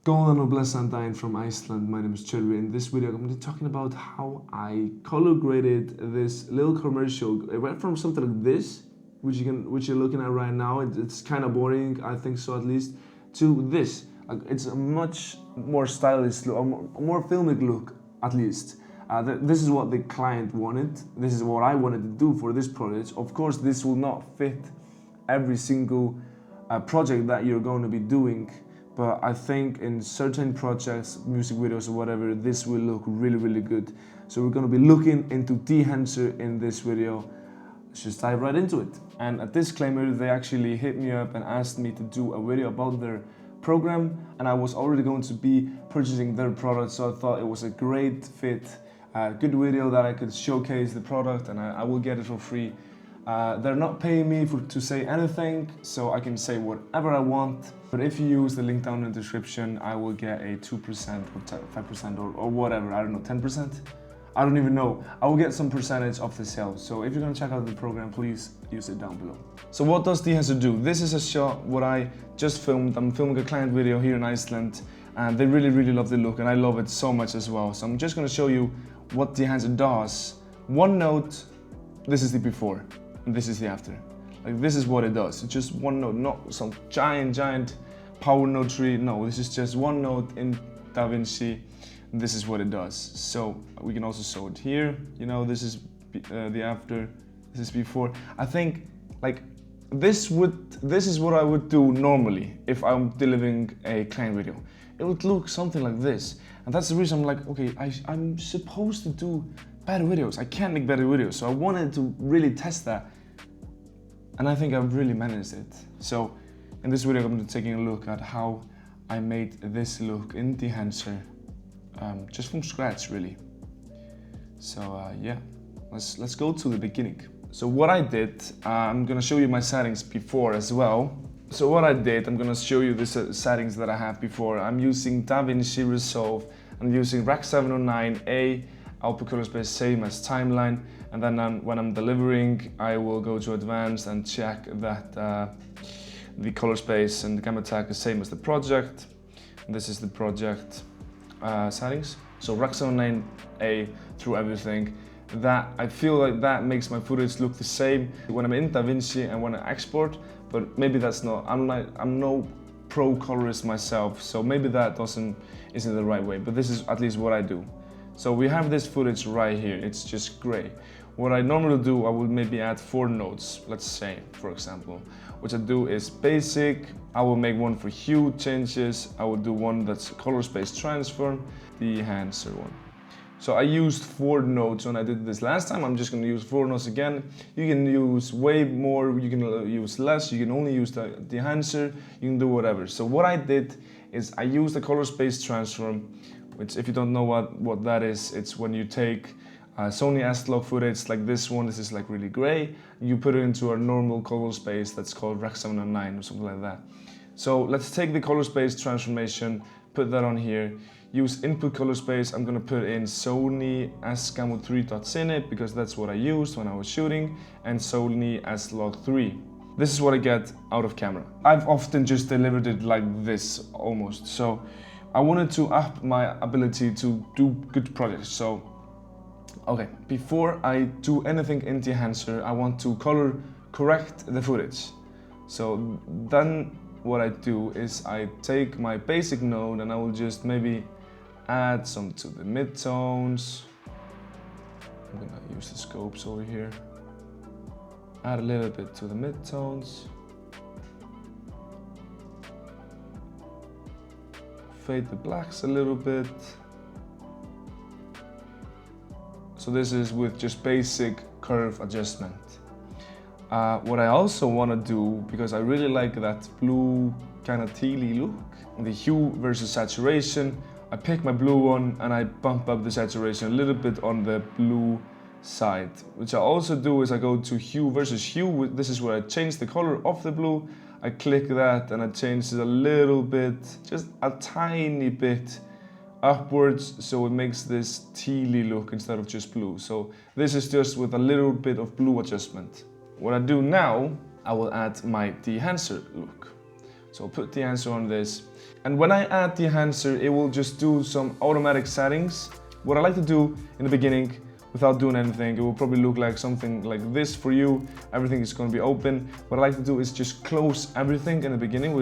Góðan og blessaðan daginn from Iceland. My name is Cherry. In this video, I'm going to be talking about how I color graded this little commercial. It went from something like this, which you're looking at right now. It's kind of boring, I think so at least, to this. It's a much more stylish look, a more filmic look at least. This is what the client wanted. This is what I wanted to do for this project. Of course, this will not fit every single project that you're going to be doing. But I think in certain projects, music videos or whatever, this will look really, really good. So we're going to be looking into Dehancer in this video. Let's just dive right into it. And a disclaimer, they actually hit me up and asked me to do a video about their program, and I was already going to be purchasing their product, so I thought it was a great fit, good video that I could showcase the product, and I will get it for free. They're not paying me to say anything, so I can say whatever I want. But if you use the link down in the description, I will get a 2% or 5% or whatever, I don't know, 10%? I don't even know. I will get some percentage of the sales. So if you're gonna check out the program, please use it down below. So what does Dehancer do? This is a shot what I just filmed. I'm filming a client video here in Iceland, and they really, really love the look, and I love it so much as well. So I'm just gonna show you what Dehancer does. One note, this is the before, and this is the after. Like, this is what it does. It's just one note, not some giant power note tree. No, this is just one note in Davinci. This is what it does. So we can also show it here. You know, this is the after, this is before. I think like this is what I would do normally if I'm delivering a client video. It would look something like this. And that's the reason I'm like, okay, I'm supposed to do better videos. I can't make better videos. So I wanted to really test that. And I think I've really managed it. So in this video, I'm going to be taking a look at how I made this look in Dehancer. Just from scratch, really. So yeah, let's go to the beginning. So what I did, I'm gonna show you my settings before as well. So what I did, I'm gonna show you the settings that I have before. I'm using Davinci Resolve. I'm using Rec. 709A, output color space same as timeline. And then when I'm delivering, I will go to advanced and check that the color space and the gamma tag is same as the project. And this is the project settings. So Rec. 709A through everything. That I feel like that makes my footage look the same when I'm in DaVinci and when I export, but maybe that's not, I'm no pro colorist myself, so maybe that isn't the right way, but this is at least what I do. So we have this footage right here, it's just gray. What I normally do, I would maybe add 4 notes, let's say, for example. What I do is basic, I will make one for hue changes, I will do one that's color space transform, the Dehancer one. So I used 4 notes when I did this last time. I'm just going to use 4 notes again. You can use way more, you can use less, you can only use the Dehancer, you can do whatever. So what I did is I used the color space transform, which if you don't know what that is, it's when you take Sony S-Log footage like this one, this is like really gray, you put it into a normal color space that's called Rec. 709 or something like that. So let's take the color space transformation, put that on here. Use input color space, I'm gonna put in Sony S-Gamma3.Cine because that's what I used when I was shooting, and Sony S-Log 3. This is what I get out of camera. I've often just delivered it like this, almost. So I wanted to up my ability to do good projects. So, okay, before I do anything in Dehancer, I want to color correct the footage. So then what I do is I take my basic node and I will just maybe add some to the midtones. I'm gonna use the scopes over here. Add a little bit to the midtones. Fade the blacks a little bit. So this is with just basic curve adjustment. What I also want to do, because I really like that blue kind of tealy look, the hue versus saturation, I pick my blue one and I bump up the saturation a little bit on the blue side. Which I also do is I go to hue versus hue. This is where I change the color of the blue. I click that and I change it a little bit, just a tiny bit upwards, so it makes this tealy look instead of just blue. So this is just with a little bit of blue adjustment. What I do now, I will add my Dehancer look. So I'll put Dehancer on this. And when I add Dehancer, it will just do some automatic settings. What I like to do in the beginning, without doing anything, it will probably look like something like this for you. Everything is going to be open. What I like to do is just close everything in the beginning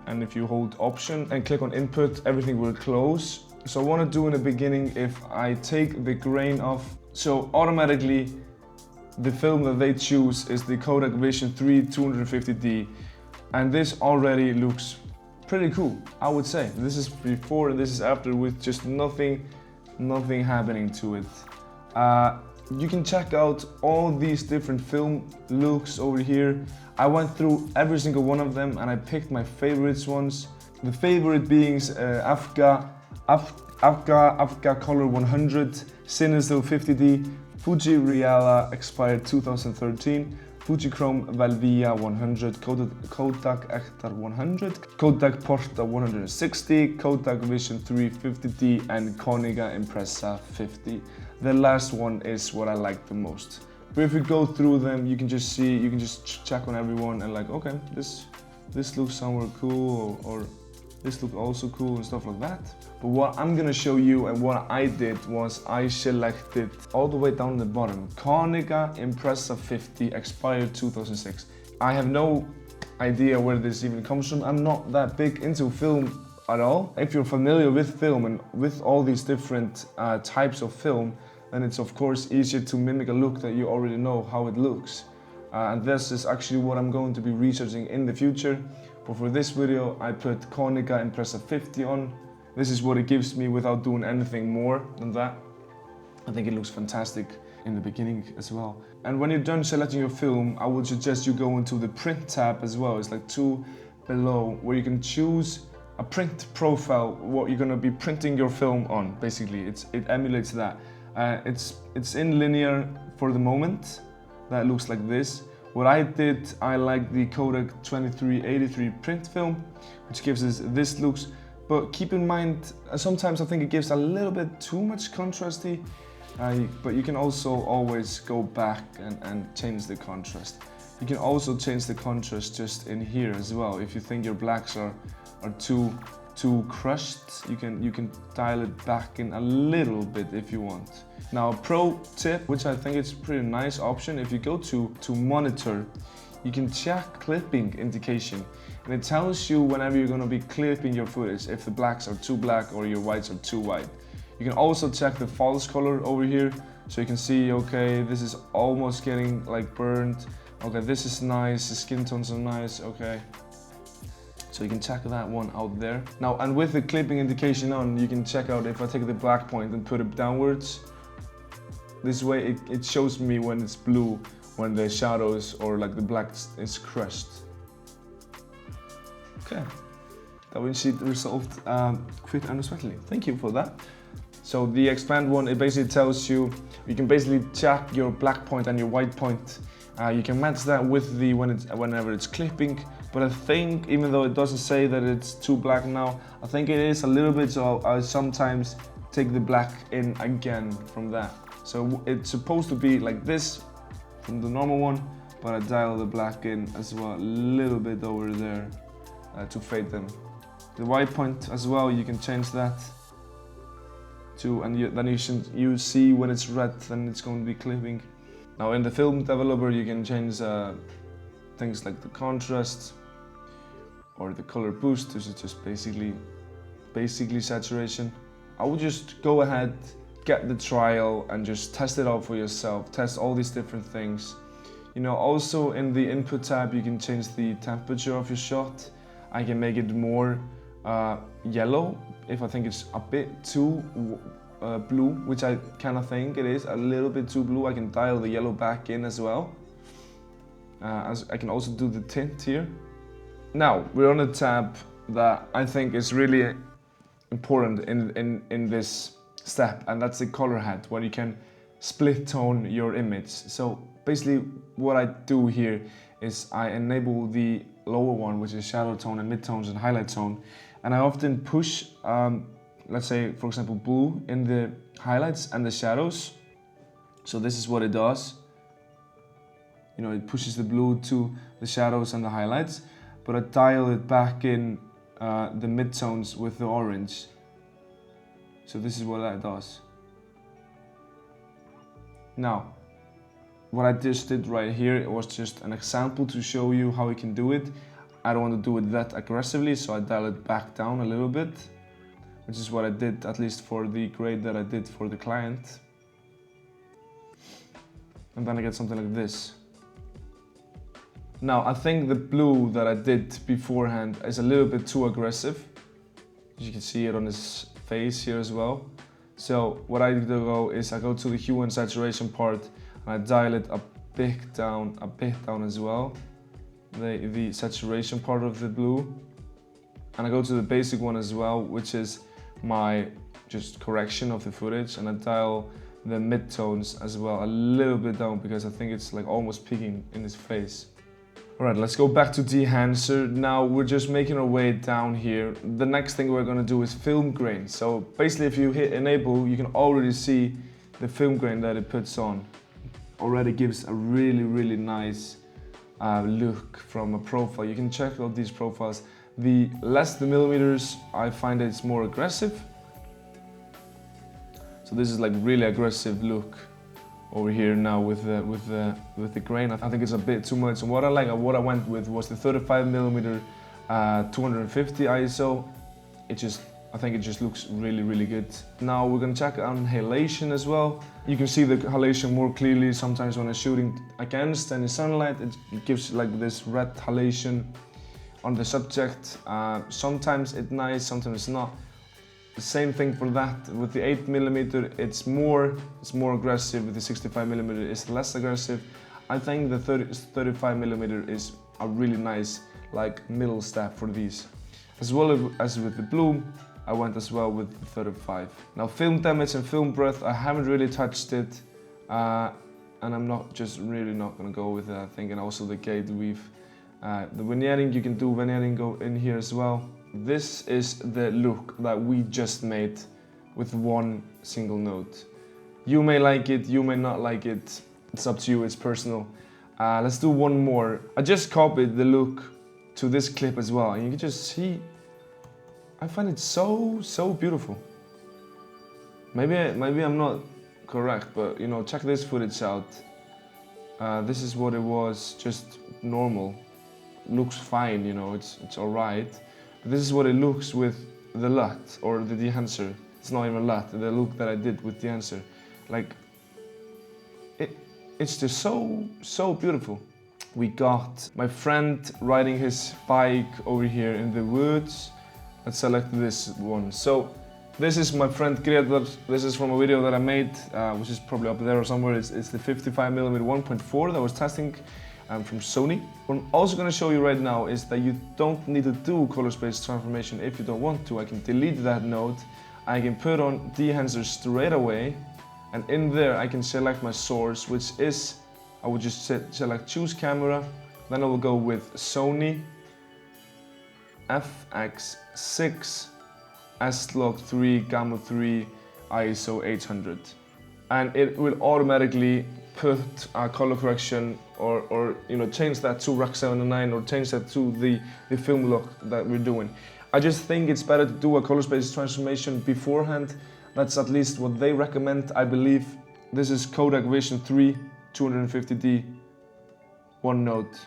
and if you hold Option and click on Input, everything will close. So I want to do in the beginning, if I take the grain off, so automatically the film that they choose is the Kodak Vision 3 250D, and this already looks pretty cool, I would say. This is before and this is after, with just nothing happening to it. You can check out all these different film looks over here. I went through every single one of them and I picked my favorites ones. The favorite being Afga Color 100, Cinestill 50D, Fuji Reala expired 2013, Fujichrome Velvia 100, Kodak Ektar 100, Kodak Porta 160, Kodak Vision 3 50D, and Konica Impressa 50. The last one is what I like the most. But if you go through them, you can just see, you can just check on everyone and like, okay, this looks somewhere cool, or this looks also cool and stuff like that. But what I'm gonna show you and what I did was I selected all the way down the bottom, Konica Impressa 50, expired 2006. I have no idea where this even comes from. I'm not that big into film at all. If you're familiar with film and with all these different types of film, then it's of course easier to mimic a look that you already know how it looks. And this is actually what I'm going to be researching in the future. But for this video, I put Konica Impressa 50 on. This is what it gives me without doing anything more than that. I think it looks fantastic in the beginning as well. And when you're done selecting your film, I would suggest you go into the print tab as well. It's like 2 below, where you can choose a print profile, what you're gonna be printing your film on. Basically, it emulates that. It's in linear for the moment. That looks like this. What I did, I like the Kodak 2383 print film, which gives us this looks. But keep in mind, sometimes I think it gives a little bit too much contrasty, but you can also always go back and change the contrast. You can also change the contrast just in here as well. If you think your blacks are too crushed, you can dial it back in a little bit if you want. Now, a pro tip, which I think is a pretty nice option, if you go to monitor, you can check clipping indication, and it tells you whenever you're going to be clipping your footage, if the blacks are too black or your whites are too white. You can also check the false color over here, so you can see, okay, this is almost getting like burned. Okay, this is nice, the skin tones are nice, okay. So you can check that one out there. Now, and with the clipping indication on, you can check out if I take the black point and put it downwards. This way it shows me when it's blue, when the shadows or like the black is crushed. Okay, Davinci resolved quick and sweetly. Thank you for that. So the expand one, it basically tells you can basically check your black point and your white point. You can match that with the whenever it's clipping. But I think, even though it doesn't say that it's too black now, I think it is a little bit, so I sometimes take the black in again from that. So it's supposed to be like this from the normal one, but I dial the black in as well, a little bit over there to fade them. The white point as well, you can change that to, and then you see when it's red, then it's going to be clipping. Now in the film developer, you can change things like the contrast or the color boost. This is just basically saturation. I would just go ahead, get the trial and just test it out for yourself. Test all these different things. You know, also in the input tab, you can change the temperature of your shot. I can make it more yellow if I think it's a bit too blue, which I kind of think it is a little bit too blue. I can dial the yellow back in as well. As I can also do the tint here. Now we're on a tab that I think is really important in this step, and that's the color head, where you can split tone your image. So basically what I do here is I enable the lower one, which is shadow tone and midtones and highlight tone, and I often push let's say for example blue in the highlights and the shadows. So this is what it does. You know, it pushes the blue to the shadows and the highlights. but I dial it back in the midtones with the orange. So this is what that does. Now, what I just did right here, it was just an example to show you how you can do it. I don't want to do it that aggressively, so I dial it back down a little bit, which is what I did, at least for the grade that I did for the client. And then I get something like this. Now, I think the blue that I did beforehand is a little bit too aggressive. You can see it on his face here as well. So what I do is I go to the hue and saturation part and I dial it a bit down as well. The saturation part of the blue. And I go to the basic one as well, which is my just correction of the footage, and I dial the midtones as well a little bit down because I think it's like almost peeking in his face. Alright, let's go back to Dehancer. Now we're just making our way down here. The next thing we're gonna do is film grain. So basically if you hit enable, you can already see the film grain that it puts on. Already gives a really nice look from a profile. You can check out these profiles. The less the millimeters, I find it's more aggressive. So this is like really aggressive look over here now with the grain. I think it's a bit too much. And what I went with was the 35mm 250 ISO. I think it just looks really good. Now we're gonna check on halation as well. You can see the halation more clearly sometimes when I'm shooting against any sunlight. It gives like this red halation on the subject. Sometimes it's nice, sometimes it's not. The same thing for that. With the 8mm, it's more aggressive. With the 65mm, it's less aggressive. I think the 35mm is a really nice like middle step for these. As well as with the blue, I went as well with the 35. Now film damage and film breath, I haven't really touched it, and I'm not gonna go with it, I think. And also the gate weave. The veneering, you can do veneering go in here as well. This is the look that we just made with one single note. You may like it, you may not like it. It's up to you, it's personal. Let's do one more. I just copied the look to this clip as well, and you can just see, I find it so beautiful. Maybe I'm not correct, but you know, check this footage out. This is what it was, just normal. Looks fine, you know, it's alright. This is what it looks with the LUT or the Dehancer. It's not even LUT, the look that I did with Dehancer. Like, it's just so beautiful. We got my friend riding his bike over here in the woods. Let's select this one. So this is my friend Gretar. This is from a video that I made, which is probably up there or somewhere. It's the 55mm 1.4 that I was testing from Sony. What I'm also going to show you right now is that you don't need to do color space transformation if you don't want to. I can delete that node. I can put on Dehancer straight away, and in there I can select my source, which is, I would just select choose camera, then I will go with Sony FX6 S-Log3 Gamma 3 ISO 800, and it will automatically put a color correction or you know, change that to Rec 709 or change that to the film look that we're doing. I just think it's better to do a color space transformation beforehand. That's at least what they recommend, I believe. This is Kodak Vision 3 250D, one note.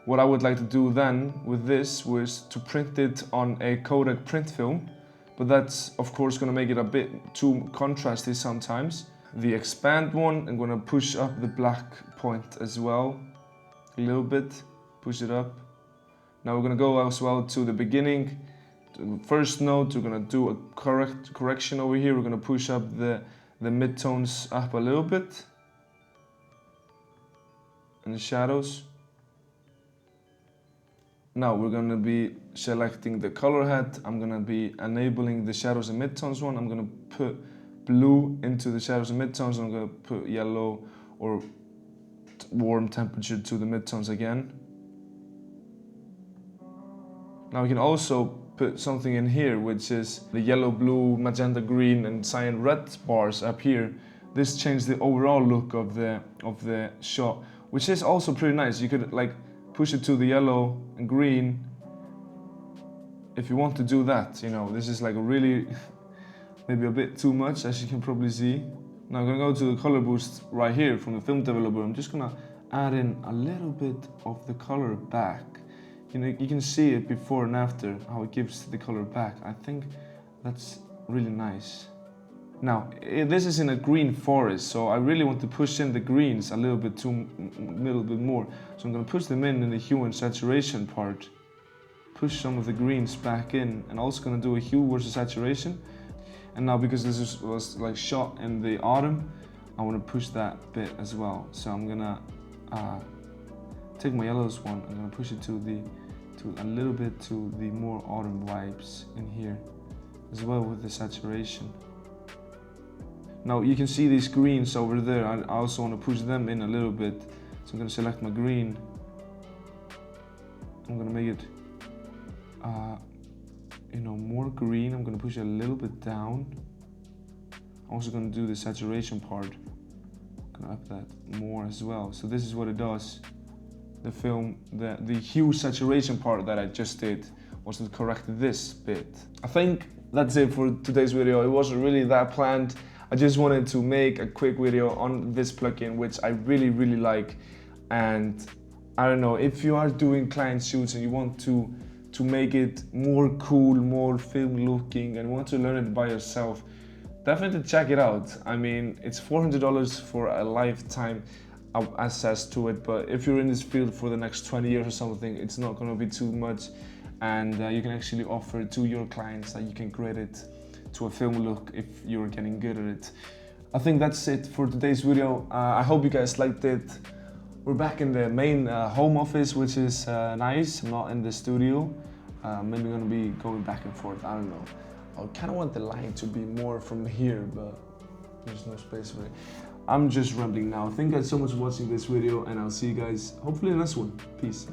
What I would like to do then with this was to print it on a Kodak print film, but that's of course going to make it a bit too contrasty sometimes. The expand one, I'm going to push up the black point as well, a little bit, push it up. Now we're going to go as well to the beginning. First note, we're going to do a correction over here. We're going to push up the midtones up a little bit, and the shadows. Now we're going to be selecting the color head. I'm going to be enabling the shadows and midtones one. I'm going to put blue into the shadows and midtones. I'm going to put yellow or warm temperature to the midtones again. Now we can also put something in here, which is the yellow, blue, magenta, green, and cyan red bars up here. This changed the overall look of the shot, which is also pretty nice. You could like push it to the yellow and green if you want to do that. You know, this is like a really, maybe a bit too much, as you can probably see. Now I'm gonna go to the color boost right here from the film developer. I'm just gonna add in a little bit of the color back. You know, you can see it before and after, how it gives the color back. I think that's really nice. Now, this is in a green forest, so I really want to push in the greens a little bit more. So I'm gonna push them in the hue and saturation part. Push some of the greens back in, and also gonna do a hue versus saturation. And now, because this was like shot in the autumn, I want to push that bit as well. So I'm gonna take my yellows one. I'm gonna push it to a little bit to the more autumn vibes in here, as well with the saturation. Now you can see these greens over there. I also want to push them in a little bit. So I'm gonna select my green. I'm gonna make it you know, more green. I'm gonna push it a little bit down. I'm also gonna do the saturation part. I'm gonna up that more as well. So this is what it does. The film, the hue saturation part that I just did was to correct this bit. I think that's it for today's video. It wasn't really that planned. I just wanted to make a quick video on this plugin, which I really, really like. And I don't know, if you are doing client shoots and you want to make it more cool, more film looking, and want to learn it by yourself, definitely check it out. I mean, it's $400 for a lifetime access to it, but if you're in this field for the next 20 years or something, it's not going to be too much, and you can actually offer to your clients that you can grade it to a film look if you're getting good at it. I think that's it for today's video. I hope you guys liked it. We're back in the main home office, which is nice. I'm not in the studio. Maybe gonna be going back and forth, I don't know. I kind of want the line to be more from here, but there's no space for it. I'm just rambling now. Thank you guys so much for watching this video, and I'll see you guys hopefully in the next one. Peace.